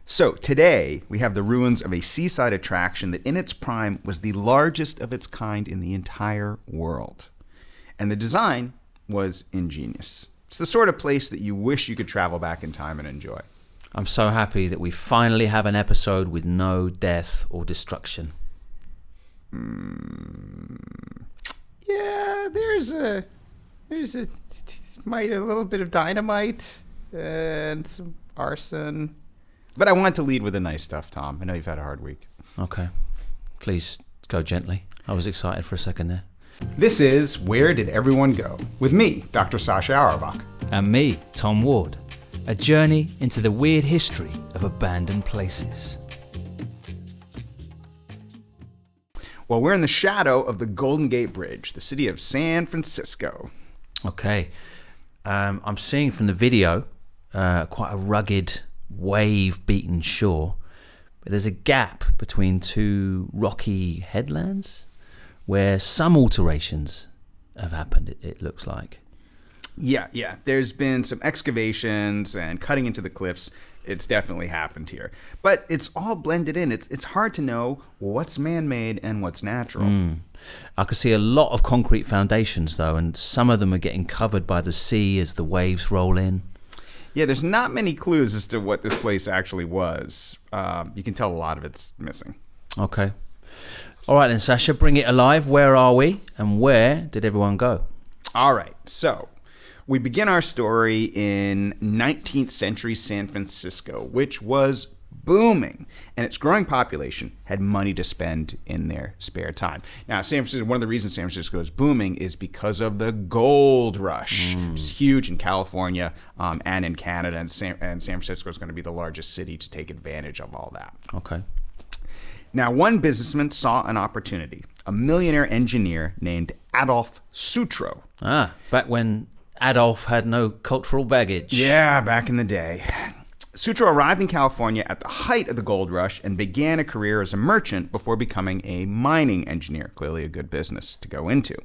So today we have the ruins of a seaside attraction that in its prime was the largest of its kind in the entire world. And the design was ingenious. It's the sort of place that you wish you could travel back in time and enjoy. I'm so happy that we finally have an episode with no death or destruction. Yeah, there's a little bit of dynamite and some arson. But I want to lead with the nice stuff, Tom. I know you've had a hard week. Okay. Please go gently. I was excited for a second there. This is Where Did Everyone Go? With me, Dr. Sasha Auerbach. And me, Tom Ward. A journey into the weird history of abandoned places. Well, we're in the shadow of the Golden Gate Bridge, the city of San Francisco. Okay. I'm seeing from the video quite a rugged, wave-beaten shore. But there's a gap between two rocky headlands where some alterations have happened, it looks like. Yeah. There's been some excavations and cutting into the cliffs. It's definitely happened here. But it's all blended in. It's hard to know what's man-made and what's natural. I could see a lot of concrete foundations, though, and some of them are getting covered by the sea as the waves roll in. Yeah, there's not many clues as to what this place actually was. You can tell a lot of it's missing. Okay. All right then, Sasha, bring it alive. Where are we, and where did everyone go? All right, so we begin our story in 19th century San Francisco, which was booming, and its growing population had money to spend in their spare time. Now, San Francisco, one of the reasons San Francisco is booming is because of the gold rush. It's huge in California and in Canada, and San Francisco is going to be the largest city to take advantage of all that. Okay. Now, one businessman saw an opportunity. A millionaire engineer named Adolf Sutro. Back when Adolf had no cultural baggage. Yeah, back in the day. Sutro arrived in California at the height of the gold rush and began a career as a merchant before becoming a mining engineer, clearly a good business to go into.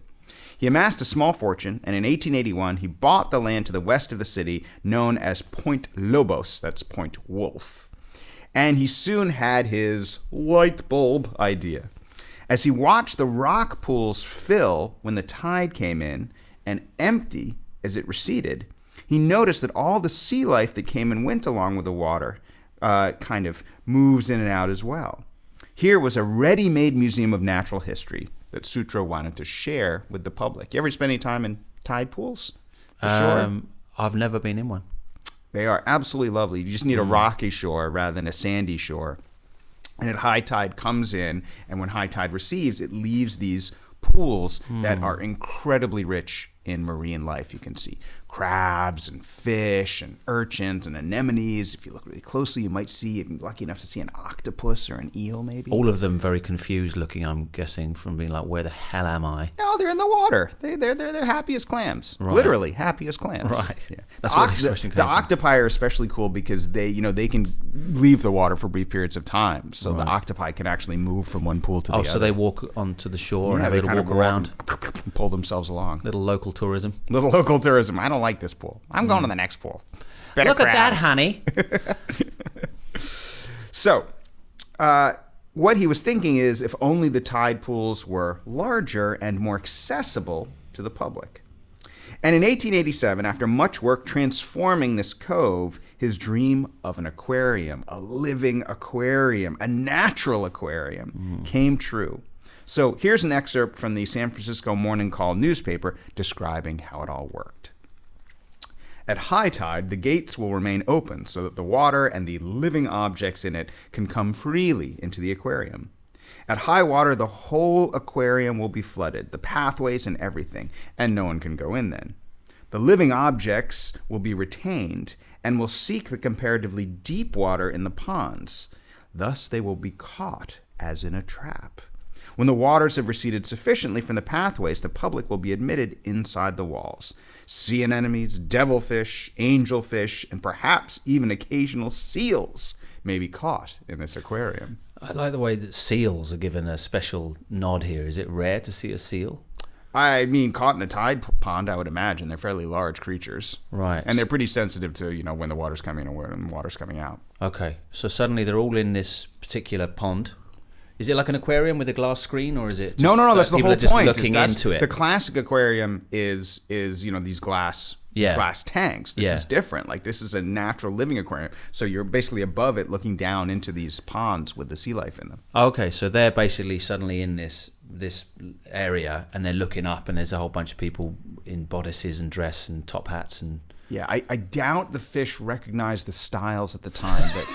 He amassed a small fortune, and in 1881, he bought the land to the west of the city known as Point Lobos, that's Point Wolf. And he soon had his light bulb idea. As he watched the rock pools fill when the tide came in and empty as it receded, he noticed that all the sea life that came and went along with the water kind of moves in and out as well. Here was a ready-made museum of natural history that Sutro wanted to share with the public. You ever spend any time in tide pools? For sure. I've never been in one. They are absolutely lovely. You just need a rocky shore rather than a sandy shore. And at high tide comes in, and when high tide receives, it leaves these pools that are incredibly rich in marine life. You can see crabs and fish and urchins and anemones. If you look really closely, you might see, if you're lucky enough to see, an octopus or an eel maybe. All of them very confused looking, I'm guessing, from being like, where the hell am I? No, they're in the water. They're happy as clams. Right. Literally happy as clams. Right. Yeah. That's where the expression came the from. octopi are especially cool because they can leave the water for brief periods of time. So the octopi can actually move from one pool to the other. Oh, so they walk onto the shore and have a they little kind of walk around. and pull themselves along. Little local tourism. Little local tourism. I don't like this pool. I'm going to the next pool. Better Look at that, crabs. honey. So, what he was thinking is if only the tide pools were larger and more accessible to the public. And in 1887, after much work transforming this cove, his dream of an aquarium, a living aquarium, a natural aquarium, came true. So here's an excerpt from the San Francisco Morning Call newspaper describing how it all worked. At high tide, the gates will remain open so that the water and the living objects in it can come freely into the aquarium. At high water, the whole aquarium will be flooded, the pathways and everything, and no one can go in then. The living objects will be retained and will seek the comparatively deep water in the ponds. Thus they will be caught as in a trap. When the waters have receded sufficiently from the pathways, the public will be admitted inside the walls. Sea anemones, devilfish, angelfish, and perhaps even occasional seals may be caught in this aquarium. I like the way that seals are given a special nod here. Is it rare to see a seal? I mean, caught in a tide pond, I would imagine. They're fairly large creatures. Right. And they're pretty sensitive to, when the water's coming in and when the water's coming out. Okay. So suddenly they're all in this particular pond. Is it like an aquarium with a glass screen, or is it? No. That's the whole point. Looking into it. The classic aquarium is these glass tanks. This is different. Like, this is a natural living aquarium. So you're basically above it, looking down into these ponds with the sea life in them. Okay, so they're basically suddenly in this area, and they're looking up, and there's a whole bunch of people in bodices and dress and top hats and. Yeah, I doubt the fish recognized the styles at the time, but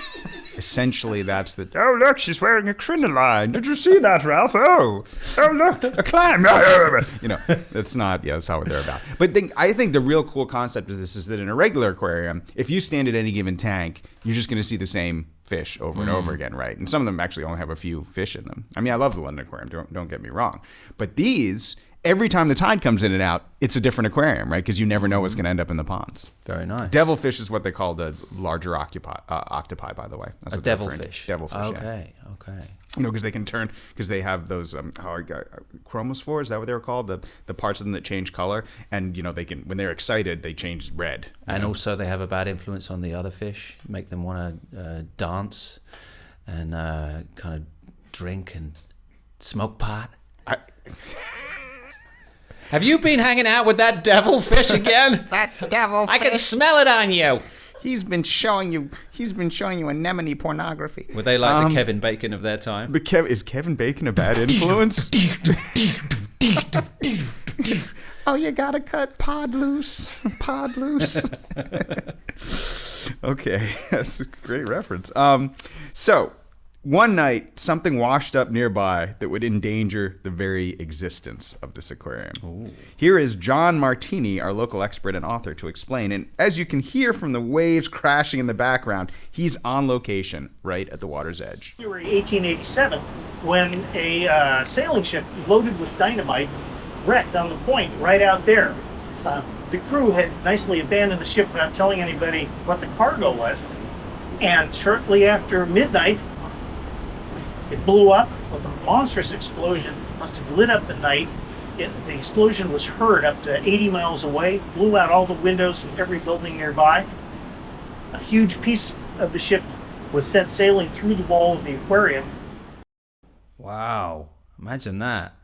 essentially that's oh, look, she's wearing a crinoline. Did you see that, Ralph? Oh, look, a clam. That's not what they're about. But I think the real cool concept is that in a regular aquarium, if you stand at any given tank, you're just going to see the same fish over and over again, right? And some of them actually only have a few fish in them. I mean, I love the London Aquarium, don't get me wrong. But these... Every time the tide comes in and out, it's a different aquarium, right? Because you never know what's going to end up in the ponds. Very nice. Devilfish is what they call the larger octopi, by the way. That's a devilfish. Devilfish, okay. Because they can turn, because they have those chromophores, is that what they were called? The parts of them that change color. And, they can, when they're excited, they change red. And also they have a bad influence on the other fish, make them want to dance and kind of drink and smoke pot. Have you been hanging out with that devilfish again? That devilfish. I can smell it on you. He's been showing you anemone pornography. Were they like the Kevin Bacon of their time? Is Kevin Bacon a bad influence? Oh, you gotta cut pod loose. Okay, that's a great reference. So one night, something washed up nearby that would endanger the very existence of this aquarium. Ooh. Here is John Martini, our local expert and author, to explain. And as you can hear from the waves crashing in the background, he's on location right at the water's edge. February 1887, when a sailing ship loaded with dynamite wrecked on the point right out there. The crew had nicely abandoned the ship without telling anybody what the cargo was. And shortly after midnight, it blew up with a monstrous explosion. Must have lit up the night. The explosion was heard up to 80 miles away, blew out all the windows in every building nearby. A huge piece of the ship was sent sailing through the wall of the aquarium. Wow. Imagine that.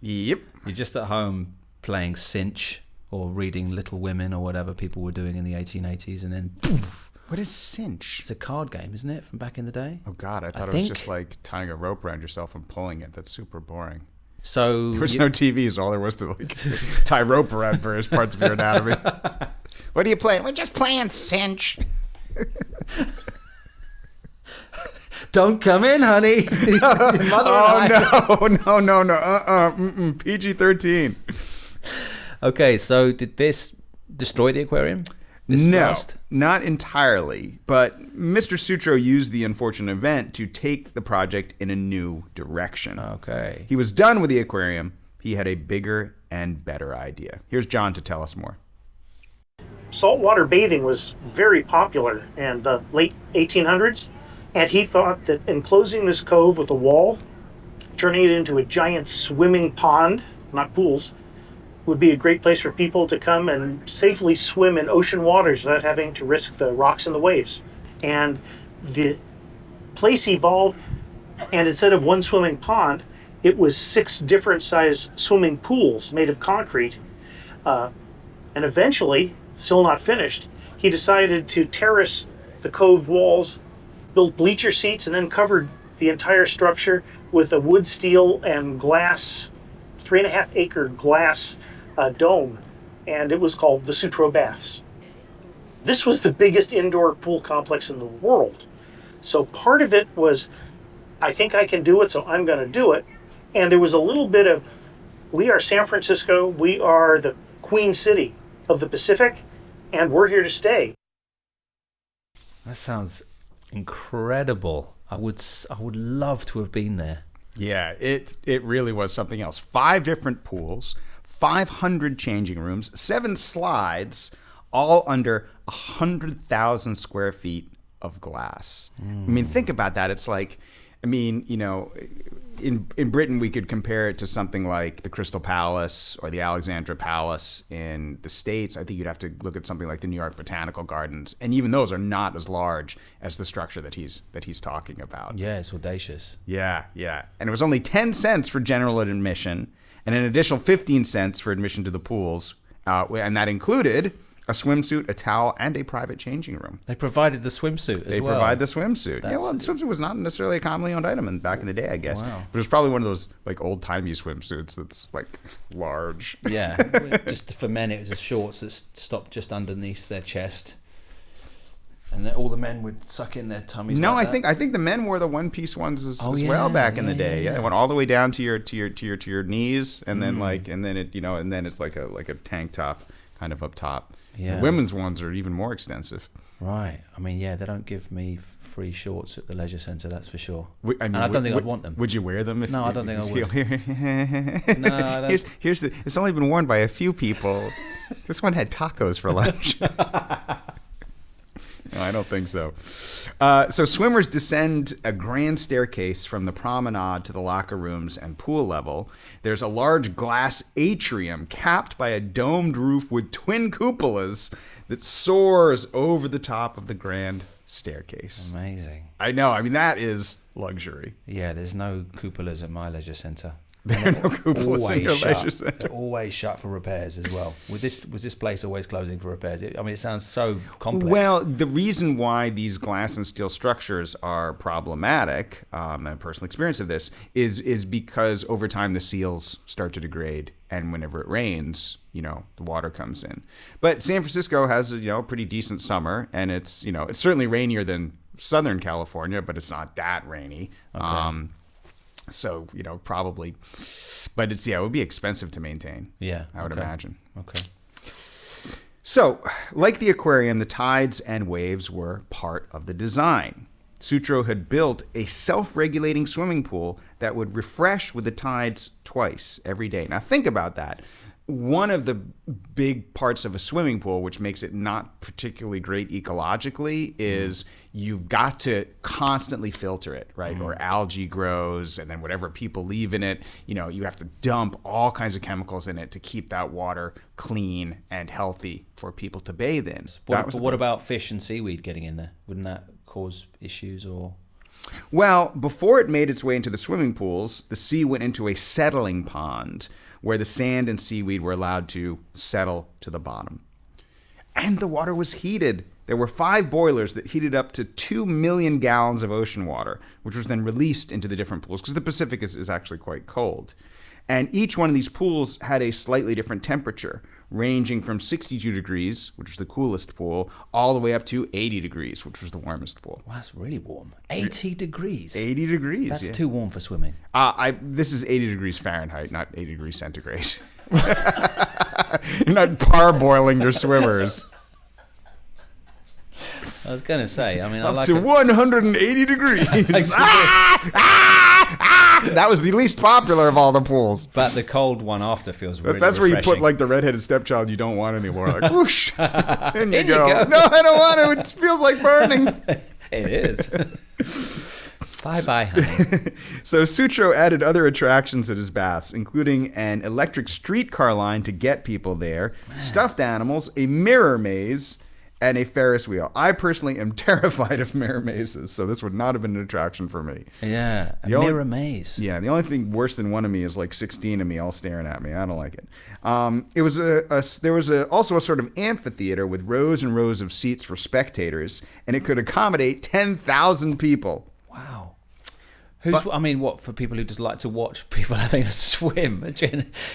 Yep. You're just at home playing Cinch or reading Little Women or whatever people were doing in the 1880s, and then poof. What is Cinch? It's a card game, isn't it, from back in the day? Oh, God, I thought it was just like tying a rope around yourself and pulling it. That's super boring. So there was no TVs. All there was to tie rope around various parts of your anatomy. What are you playing? We're just playing Cinch. Don't come in, honey. No. PG-13. Okay, so did this destroy the aquarium? No, not entirely. But Mr. Sutro used the unfortunate event to take the project in a new direction. Okay. He was done with the aquarium. He had a bigger and better idea. Here's John to tell us more. Saltwater bathing was very popular in the late 1800s, and he thought that enclosing this cove with a wall, turning it into a giant swimming pond, not pools, would be a great place for people to come and safely swim in ocean waters without having to risk the rocks and the waves. And the place evolved, and instead of one swimming pond, it was 6 different sized swimming pools made of concrete. And eventually, still not finished, he decided to terrace the cove walls, build bleacher seats, and then covered the entire structure with a wood, steel, and glass, 3.5-acre glass dome, and it was called the Sutro Baths. This was the biggest indoor pool complex in the world. So part of it was, I think I can do it, so I'm going to do it. And there was a little bit of, we are San Francisco, we are the Queen City of the Pacific, and we're here to stay. That sounds incredible. I would love to have been there. Yeah, it really was something else. 5 different pools, 500 changing rooms, 7 slides, all under 100,000 square feet of glass. I mean, think about that. It's like, in Britain, we could compare it to something like the Crystal Palace or the Alexandra Palace in the States. I think you'd have to look at something like the New York Botanical Gardens, and even those are not as large as the structure that he's talking about. Yeah, it's audacious. Yeah. And it was only 10 cents for general admission, and an additional 15 cents for admission to the pools, and that included a swimsuit, a towel, and a private changing room. They provided the swimsuit as well. They provide the swimsuit. That's the swimsuit was not necessarily a commonly owned item back in the day, I guess. Wow. But it was probably one of those like old-timey swimsuits that's like large. Yeah, just for men, it was just shorts that stopped just underneath their chest, and all the men would suck in their tummies. No, like I think the men wore the one-piece ones as well back in the day. Yeah, it went all the way down to your knees, and then and then it's like a tank top kind of up top. Yeah. The women's ones are even more extensive. Right. I mean, yeah, they don't give me free shorts at the leisure centre, that's for sure. And I don't think I'd want them. Would you wear them? No, I don't think I would. No, I don't. Here's it's only been worn by a few people. This one had tacos for lunch. No, I don't think so. So swimmers descend a grand staircase from the promenade to the locker rooms and pool level. There's a large glass atrium capped by a domed roof with twin cupolas that soars over the top of the grand staircase. Amazing. I know. I mean, that is luxury. Yeah, there's no cupolas at my leisure centre. There are no cupolas in your leisure centre. They're always shut for repairs as well. Was this place always closing for repairs? It sounds so complex. Well, the reason why these glass and steel structures are problematic, and personal experience of this, is because over time the seals start to degrade, and whenever it rains, the water comes in. But San Francisco has a pretty decent summer, and it's it's certainly rainier than Southern California, but it's not that rainy. Okay. So, probably, but it would be expensive to maintain. Yeah. I would imagine. Okay. So, like the aquarium, the tides and waves were part of the design. Sutro had built a self-regulating swimming pool that would refresh with the tides twice every day. Now, think about that. One of the big parts of a swimming pool, which makes it not particularly great ecologically, is you've got to constantly filter it, right? Or algae grows, and then whatever people leave in it, you have to dump all kinds of chemicals in it to keep that water clean and healthy for people to bathe in. But what about fish and seaweed getting in there? Wouldn't that cause issues or... Well, before it made its way into the swimming pools, the sea went into a settling pond where the sand and seaweed were allowed to settle to the bottom. And the water was heated. There were 5 boilers that heated up to 2 million gallons of ocean water, which was then released into the different pools, because the Pacific is actually quite cold. And each one of these pools had a slightly different temperature, ranging from 62 degrees, which was the coolest pool, all the way up to 80 degrees, which was the warmest pool. Wow, that's really warm. 80 degrees? 80 degrees, That's too warm for swimming. This is 80 degrees Fahrenheit, not 80 degrees centigrade. You're not parboiling your swimmers. I was going to say, Up to 180 degrees. That was the least popular of all the pools. But the cold one after feels really That's where you refreshing. put like the redheaded stepchild you don't want anymore. Like, whoosh. In you go. No, I don't want to. It feels like burning. It is. Bye-bye, honey. So Sutro added other attractions at his baths, including an electric streetcar line to get people there, stuffed animals, a mirror maze, and a Ferris wheel. I personally am terrified of mirror mazes, so this would not have been an attraction for me. Yeah, mirror maze. Yeah, the only thing worse than one of me is like 16 of me all staring at me. I don't like it. There was also a sort of amphitheater with rows and rows of seats for spectators, and it could accommodate 10,000 people. Wow. What for people who just like to watch people having a swim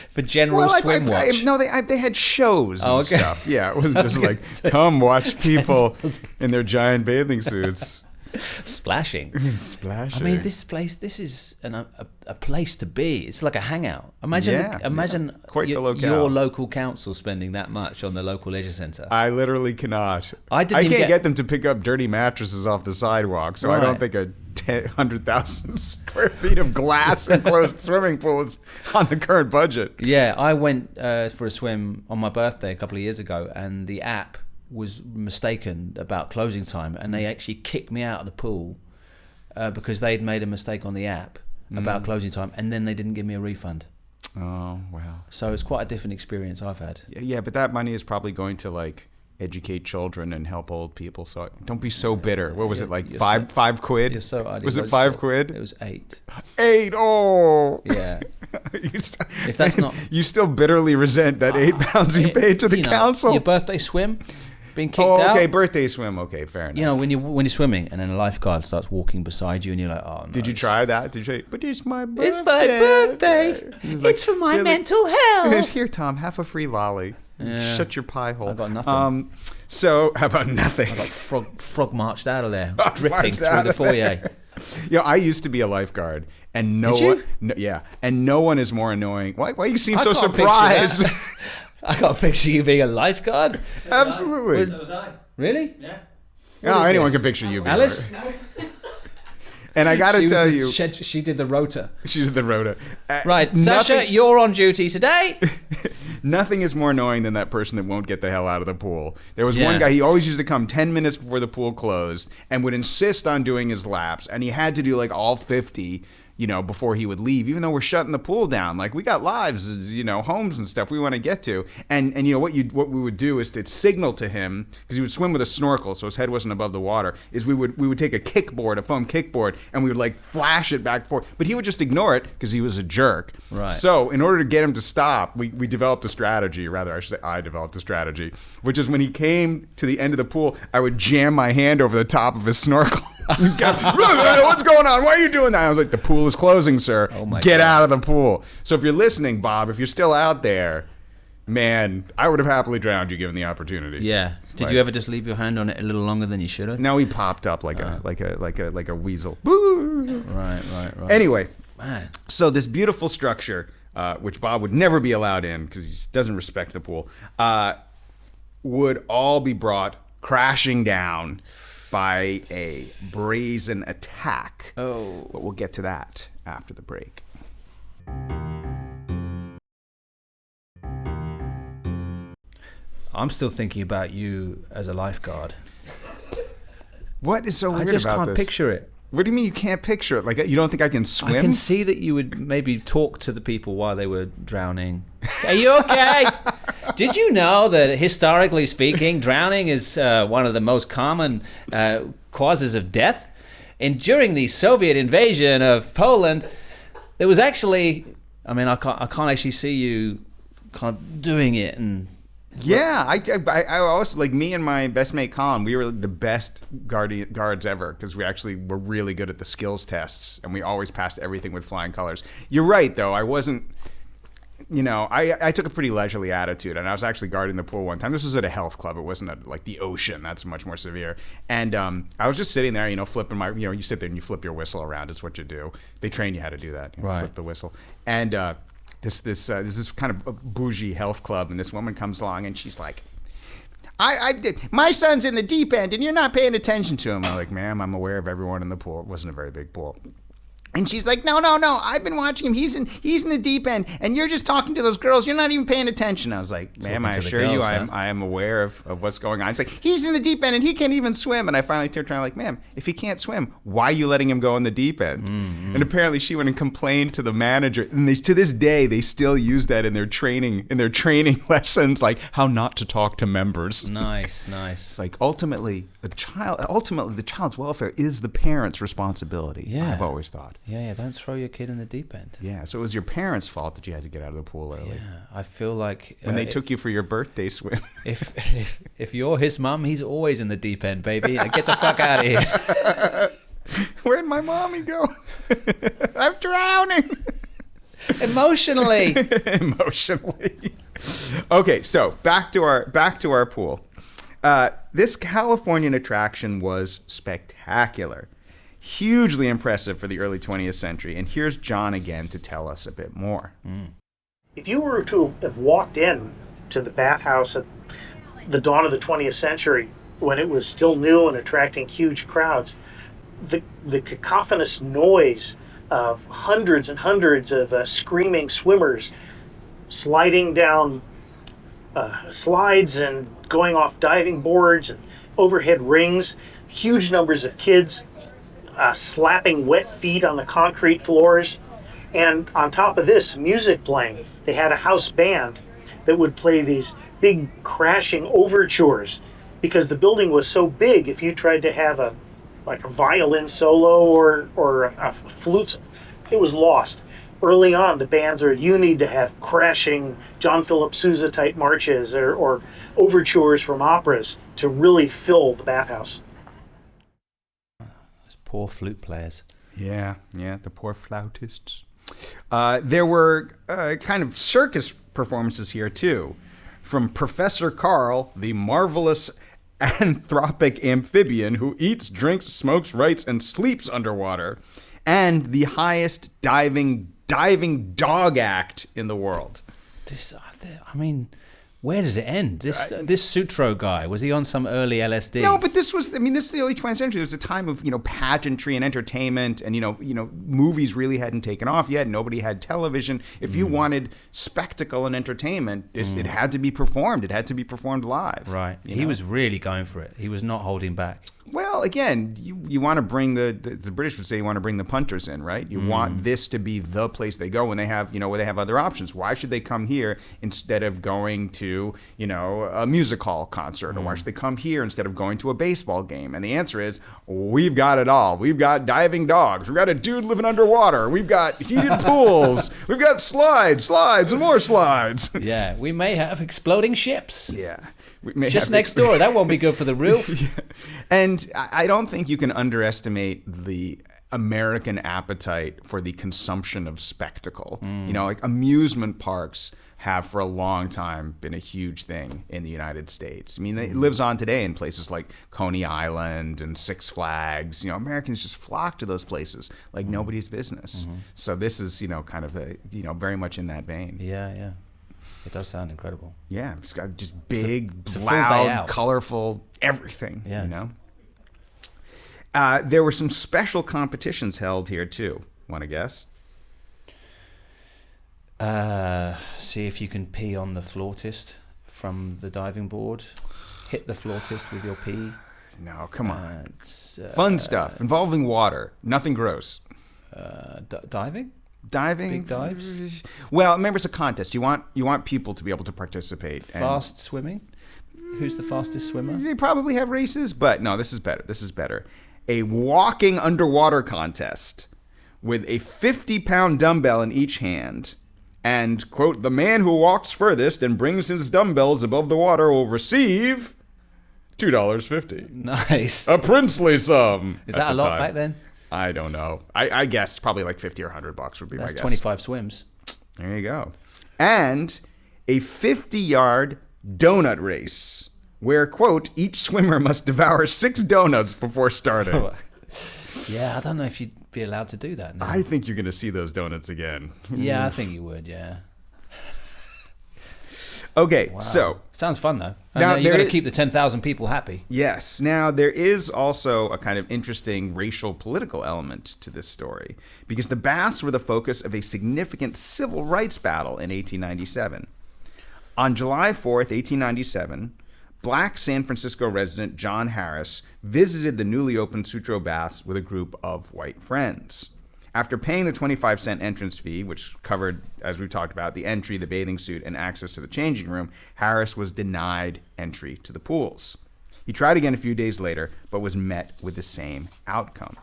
for general swim watch? No, they had shows and stuff. Yeah, it wasn't just like come watch people in their giant bathing suits splashing. This is a place to be. It's like a hangout. Imagine quite the locale. Your local council spending that much on the local leisure centre. I literally cannot. I can't get them to pick up dirty mattresses off the sidewalk, so I don't think 100,000 square feet of glass enclosed swimming pool is on the current budget. Yeah, I went for a swim on my birthday a couple of years ago, and the app was mistaken about closing time, and they actually kicked me out of the pool because they'd made a mistake on the app. about closing time, and then they didn't give me a refund. Oh, well. So it's quite a different experience I've had. Yeah, but that money is probably going to like educate children and help old people. So don't be so bitter. What was it, like five quid? You're so was it 5 quid? It was 8. 8. Oh. Yeah. If that's not, you still bitterly resent that £8 you paid to the council. Your birthday swim, being kicked out. out. Okay, birthday swim. Okay, fair enough. When you're swimming and then a lifeguard starts walking beside you and you're like, oh no. Did you try that? Did you say, but it's my birthday. It's my birthday. It's for my mental health. Here, Tom, have a free lolly. Yeah. Shut your pie hole. I got nothing. So how about nothing? I got frog marched out of there, dripping through the foyer. I used to be a lifeguard, and no one is more annoying. Why you seem so surprised? I can't picture you being a lifeguard. Absolutely. So was I. Really? Yeah. No, anyone can picture you being Alice. And I got to tell you, she did the rota. She did the rota. Right, Sasha, you're on duty today. Nothing is more annoying than that person that won't get the hell out of the pool. There was one guy, he always used to come 10 minutes before the pool closed and would insist on doing his laps, and he had to do like all 50, before he would leave, even though we're shutting the pool down. Like, we got lives, homes and stuff we want to get to. And what we would do is to signal to him, because he would swim with a snorkel, so his head wasn't above the water, is we would take a kickboard, a foam kickboard, and we would like flash it back and forth. But he would just ignore it because he was a jerk. Right. So in order to get him to stop, we developed a strategy, rather I should say I developed a strategy, which is when he came to the end of the pool, I would jam my hand over the top of his snorkel. What's going on? Why are you doing that? I was like, the pool is closing, sir. Oh my Get God. out of the pool. So if you're listening, Bob, if you're still out there, man, I would have happily drowned you given the opportunity. Yeah. Did you ever just leave your hand on it a little longer than you should have? No, he popped up like a weasel. Boo! Right. Anyway, Man. so this beautiful structure, which Bob would never be allowed in because he doesn't respect the pool, would all be brought crashing down by a brazen attack. Oh. But we'll get to that after the break. I'm still thinking about you as a lifeguard. What is so weird about this? I just can't picture it. What do you mean you can't picture it? Like, you don't think I can swim? I can see that you would maybe talk to the people while they were drowning. Are you okay? Did you know that historically speaking, drowning is one of the most common causes of death? And during the Soviet invasion of Poland, there was actually, I can't actually see you kind of doing it. And yeah, I also, like, me and my best mate Colin, we were the best guards ever because we actually were really good at the skills tests and we always passed everything with flying colors. You're right, though. I wasn't, I took a pretty leisurely attitude, and I was actually guarding the pool one time. This was at a health club. It wasn't at like the ocean. That's much more severe. And I was just sitting there, flipping my, you sit there and you flip your whistle around. It's what you do. They train you how to do that. Right. Flip the whistle. And there's this kind of bougie health club, and this woman comes along and she's like, I did. My son's in the deep end, and you're not paying attention to him. I'm like, ma'am, I'm aware of everyone in the pool. It wasn't a very big pool. And she's like, no. I've been watching him. He's in the deep end, and you're just talking to those girls. You're not even paying attention. I was like, ma'am, I assure you, I am aware of what's going on. She's like, he's in the deep end, and he can't even swim. And I finally turned around like, ma'am, if he can't swim, why are you letting him go in the deep end? Mm-hmm. And apparently, she went and complained to the manager. And to this day, they still use that in their training lessons, like how not to talk to members. Nice. It's like ultimately the child's welfare is the parent's responsibility. Yeah. I've always thought. Yeah, don't throw your kid in the deep end. Yeah, so it was your parents' fault that you had to get out of the pool early. Yeah, I feel like when they took you for your birthday swim. If you're his mum, he's always in the deep end, baby. Get the fuck out of here. Where'd my mommy go? I'm drowning. Emotionally. Okay, so back to our pool. This Californian attraction was spectacular. Hugely impressive for the early 20th century. And here's John again to tell us a bit more. If you were to have walked in to the bathhouse at the dawn of the 20th century, when it was still new and attracting huge crowds, the cacophonous noise of hundreds and hundreds of screaming swimmers sliding down slides and going off diving boards and overhead rings, huge numbers of kids slapping wet feet on the concrete floors, And on top of this, music playing. They had a house band that would play these big crashing overtures because the building was so big. If you tried to have a violin solo or a flute, it was lost. Early on, the bands you need to have crashing John Philip Sousa type marches or overtures from operas to really fill the bathhouse. Those poor flute players. Yeah, the poor flautists. There were kind of circus performances here too, from Professor Carl, the marvelous anthropic amphibian who eats, drinks, smokes, writes, and sleeps underwater, and the highest diving dog act in the world. Where does it end? This Sutro guy, was he on some early LSD? No, but this is the early 20th century. It was a time of, pageantry and entertainment, and, movies really hadn't taken off yet. Nobody had television. If you wanted spectacle and entertainment, it had to be performed. It had to be performed live. Right. He was really going for it. He was not holding back. Well, again, you want to bring the British would say you want to bring the punters in, right? You want this to be the place they go when they have, where they have other options. Why should they come here instead of going to, a music hall concert? Or why should they come here instead of going to a baseball game? And the answer is, we've got it all. We've got diving dogs. We've got a dude living underwater. We've got heated pools. We've got slides, and more slides. Yeah, we may have exploding ships. Yeah. Just next door. That won't be good for the roof. Yeah. And I don't think you can underestimate the American appetite for the consumption of spectacle. Amusement parks have for a long time been a huge thing in the United States. It lives on today in places like Coney Island and Six Flags. Americans just flock to those places like nobody's business. So this is, kind of very much in that vein. Yeah. It does sound incredible. Yeah, it's got just big, it's a loud, colorful, everything. Yeah, There were some special competitions held here too. Want to guess? See if you can pee on the flautist from the diving board. Hit the flautist with your pee. No, come on. Fun stuff involving water. Nothing gross. Diving? Diving, big dives. Well, remember it's a contest. You want people to be able to participate. Fast swimming. Who's the fastest swimmer? They probably have races, but no, this is better. A walking underwater contest with a 50-pound dumbbell in each hand, and quote, the man who walks furthest and brings his dumbbells above the water will receive $2.50. Nice. A princely sum. Is that a lot back then? I don't know. I guess probably like $50 or $100 would be my guess. That's 25 swims. There you go. And a 50-yard donut race where, quote, each swimmer must devour 6 donuts before starting. Yeah, I don't know if you'd be allowed to do that now. I think you're going to see those donuts again. Yeah, I think you would, yeah. Okay, wow. So... Sounds fun, though. Now, you've got to keep the 10,000 people happy. Yes. Now, there is also a kind of interesting racial political element to this story, because the baths were the focus of a significant civil rights battle in 1897. On July 4th, 1897, Black San Francisco resident John Harris visited the newly opened Sutro baths with a group of white friends. After paying the 25-cent entrance fee, which covered, as we talked about, the entry, the bathing suit, and access to the changing room, Harris was denied entry to the pools. He tried again a few days later, but was met with the same outcome.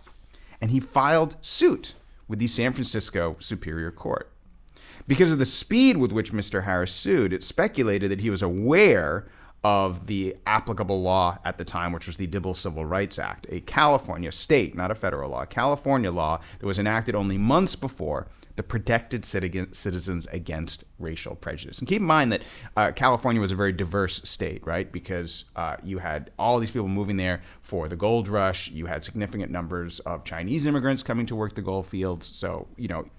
And he filed suit with the San Francisco Superior Court. Because of the speed with which Mr. Harris sued, it's speculated that he was aware of the applicable law at the time, which was the Dibble Civil Rights Act, a California state, not a federal law, California law that was enacted only months before that protected citizens against racial prejudice. And keep in mind that California was a very diverse state, right? Because you had all these people moving there for the gold rush. You had significant numbers of Chinese immigrants coming to work the gold fields. So,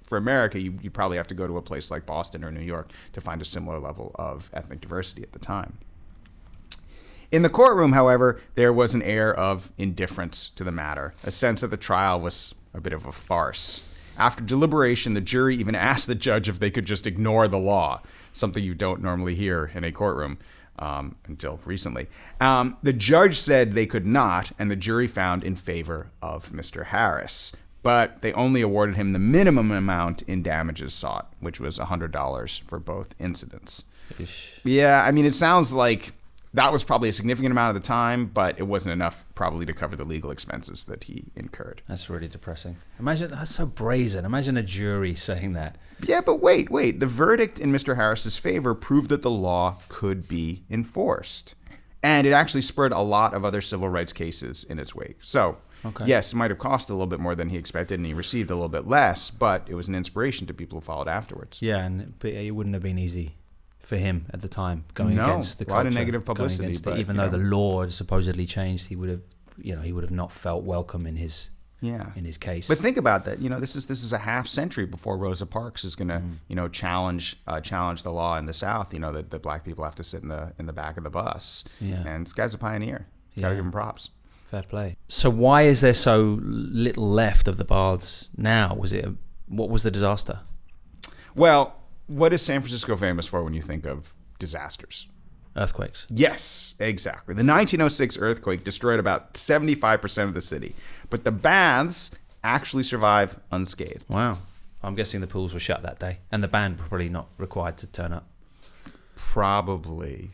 for America, you probably have to go to a place like Boston or New York to find a similar level of ethnic diversity at the time. In the courtroom, however, there was an air of indifference to the matter, a sense that the trial was a bit of a farce. After deliberation, the jury even asked the judge if they could just ignore the law, something you don't normally hear in a courtroom until recently. The judge said they could not, and the jury found in favor of Mr. Harris. but they only awarded him the minimum amount in damages sought, which was $100 for both incidents. Ish. Yeah, I mean, it sounds like that was probably a significant amount at the time, but it wasn't enough probably to cover the legal expenses that he incurred. That's really depressing. Imagine, that's so brazen. Imagine a jury saying that. Yeah, but wait. The verdict in Mr. Harris's favor proved that the law could be enforced. And it actually spurred a lot of other civil rights cases in its wake. So, yes, it might have cost a little bit more than he expected, and he received a little bit less, but it was an inspiration to people who followed afterwards. Yeah, but it wouldn't have been easy for him at the time going against the culture. A lot of negative publicity, but even though the law had supposedly changed, he would have not felt welcome in his case. But think about that. This is a half century before Rosa Parks is going to challenge the law in the South. That black people have to sit in the back of the bus. Yeah. And this guy's a pioneer. Got to give him props. Fair play. So why is there so little left of the baths now? What was the disaster? Well, what is San Francisco famous for when you think of disasters? Earthquakes. Yes, exactly. The 1906 earthquake destroyed about 75% of the city, but the baths actually survive unscathed. Wow. I'm guessing the pools were shut that day, and the band were probably not required to turn up. Probably.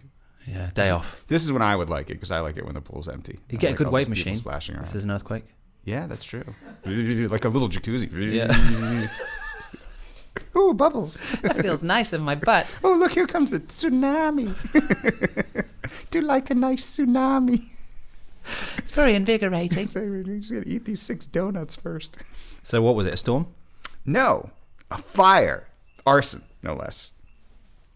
Yeah, day off. This is when I would like it, because I like it when the pool's empty. You get a good wave machine splashing around. if there's an earthquake. Yeah, that's true. Like a little jacuzzi. Yeah. Ooh, bubbles. That feels nice in my butt. Oh, look, here comes the tsunami. Do you like a nice tsunami? It's very invigorating. We're just going to eat these 6 donuts first. So what was it, a storm? No, a fire. Arson, no less.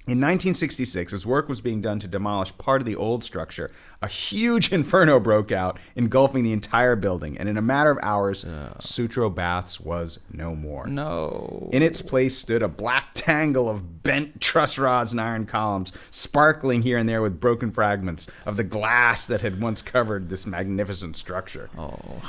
In 1966, as work was being done to demolish part of the old structure, a huge inferno broke out, engulfing the entire building. And in a matter of hours, Sutro Baths was no more. No. In its place stood a black tangle of bent truss rods and iron columns, sparkling here and there with broken fragments of the glass that had once covered this magnificent structure. Oh.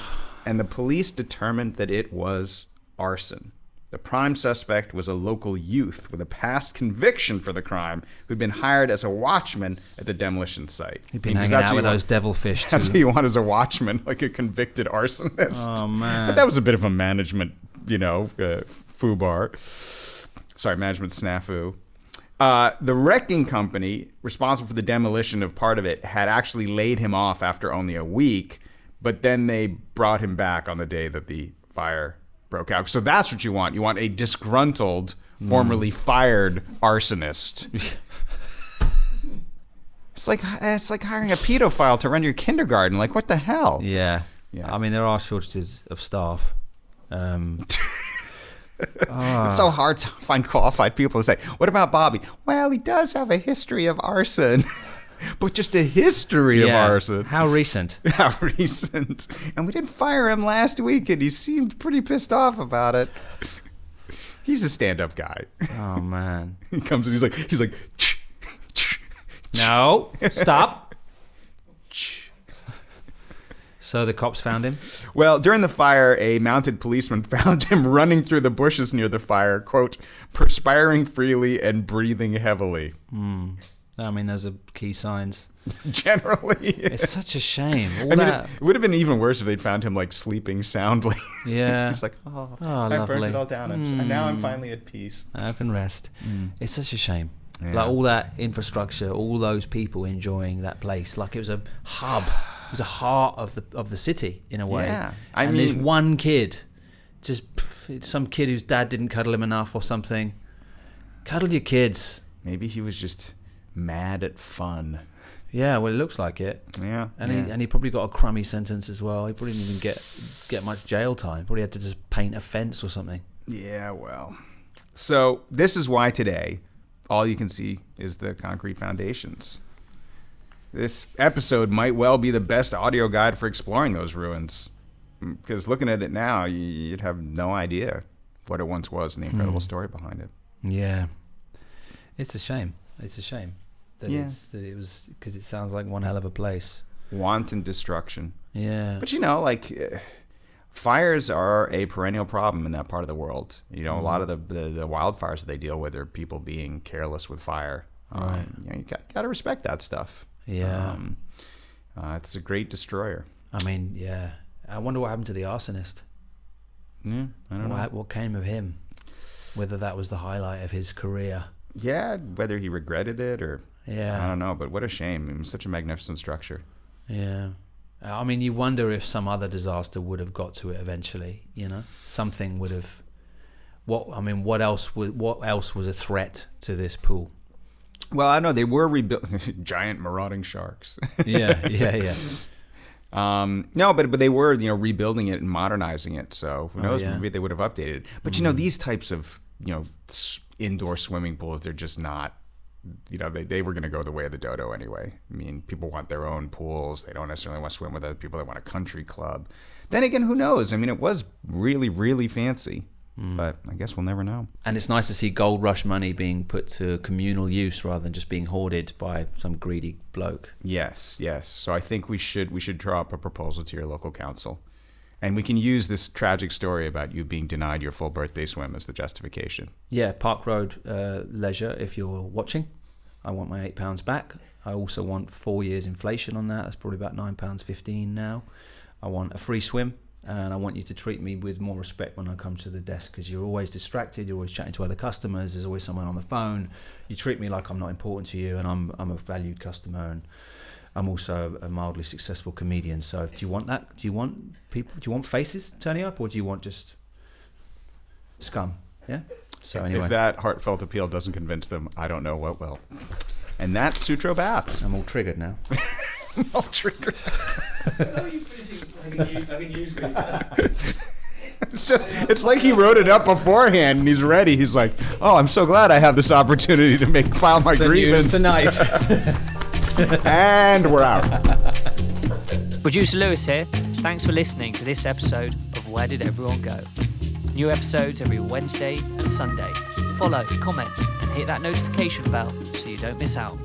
And the police determined that it was arson. The prime suspect was a local youth with a past conviction for the crime who'd been hired as a watchman at the demolition site. He'd been hanging out with those devilfish too. That's what you want as a watchman, like a convicted arsonist. Oh, man. But that was a bit of a management, foobar. Sorry, management snafu. The wrecking company responsible for the demolition of part of it had actually laid him off after only a week, but then they brought him back on the day that the fire broke out. So that's what you want. You want a disgruntled, formerly fired arsonist. It's like hiring a pedophile to run your kindergarten. Like, what the hell? Yeah. I mean, there are shortages of staff. It's so hard to find qualified people to say, what about Bobby? Well, he does have a history of arson. But just a history of arson. How recent? How recent. And we didn't fire him last week, and he seemed pretty pissed off about it. He's a stand-up guy. Oh, man. He comes and he's like, no, stop. So the cops found him? Well, during the fire, a mounted policeman found him running through the bushes near the fire, quote, perspiring freely and breathing heavily. I mean, those are key signs. Generally. It's such a shame. It would have been even worse if they'd found him, like, sleeping soundly. Yeah. He's like, I lovely. burnt it all down, and now I'm finally at peace. I can rest. It's such a shame. Yeah. Like, all that infrastructure, all those people enjoying that place. Like, it was a hub. It was a heart of the city, in a way. Yeah. And there's one kid, just some kid whose dad didn't cuddle him enough or something. Cuddle your kids. Maybe he was just mad at fun. Yeah, well, it looks like it. Yeah. And he probably got a crummy sentence as well. He probably didn't even get much jail time. Probably had to just paint a fence or something. Yeah, well. So this is why today all you can see is the concrete foundations. This episode might well be the best audio guide for exploring those ruins. Because looking at it now, you'd have no idea what it once was and the incredible story behind it. Yeah. It's a shame. It's a shame that it was, because it sounds like one hell of a place. Wanton destruction. Yeah. But fires are a perennial problem in that part of the world. A lot of the wildfires that they deal with are people being careless with fire. Right. You got to respect that stuff. Yeah. It's a great destroyer. I mean, yeah. I wonder what happened to the arsonist. Yeah, I don't know. What came of him? Whether that was the highlight of his career. Yeah, whether he regretted it or Yeah. I don't know, but what a shame. It was such a magnificent structure. Yeah. I mean, you wonder if some other disaster would have got to it eventually, you know? Something would have... What else was a threat to this pool? Well, I know they were giant marauding sharks. Yeah. No, but they were, rebuilding it and modernizing it. So who knows? Yeah. Maybe they would have updated it. But these types of indoor swimming pools, they're just not. They were going to go the way of the dodo anyway. I mean, people want their own pools. They don't necessarily want to swim with other people. They want a country club. Then again, who knows? I mean, it was really, really fancy. But I guess we'll never know. And it's nice to see gold rush money being put to communal use rather than just being hoarded by some greedy bloke. Yes. So I think we should draw up a proposal to your local council. And we can use this tragic story about you being denied your full birthday swim as the justification. Yeah, Park Road Leisure, if you're watching. I want my £8 back. I also want 4 years inflation on that. That's probably about £9.15 now. I want a free swim. And I want you to treat me with more respect when I come to the desk, because you're always distracted. You're always chatting to other customers. There's always someone on the phone. You treat me like I'm not important to you, and I'm a valued customer, and I'm also a mildly successful comedian. So do you want that? Do you want people? Do you want faces turning up, or do you want just scum? Yeah. So anyway, if that heartfelt appeal doesn't convince them, I don't know what will. And that's Sutro Baths. I'm all triggered now. All triggered. It's like he wrote it up beforehand and he's ready. He's like, oh, I'm so glad I have this opportunity to file my grievance tonight. And we're out. Producer Lewis here. Thanks for listening to this episode of Where Did Everyone Go? New episodes every Wednesday and Sunday. Follow, comment, and hit that notification bell so you don't miss out.